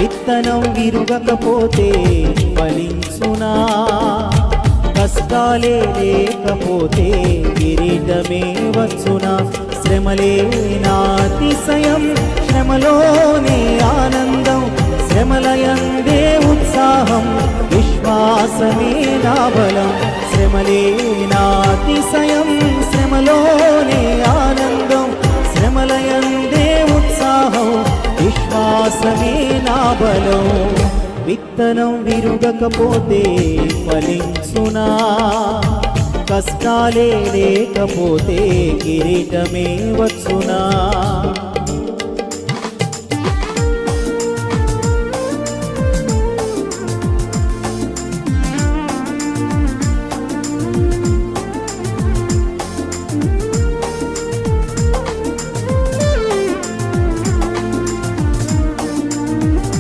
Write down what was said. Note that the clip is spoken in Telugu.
విత్తనం విరుగకపోతే ఫలించునా కష్టాలే లేకపోతే కిరీటమే వచ్చునా శ్రమలే నాతిశయం శ్రమలోనే ఆనందం శ్రమలయందే ఉత్సాహం విశ్వాసమే నా బలం శ్రమలే నాతిశయం శ్రమలోనే ఆనందం శ్రమలయందే ఉత్సాహం విశ్వాసమే నా బలం విత్తనం విరుగకపోతే ఫలించునా కష్టాలే లేకపోతే కిరీటమే వచ్చునా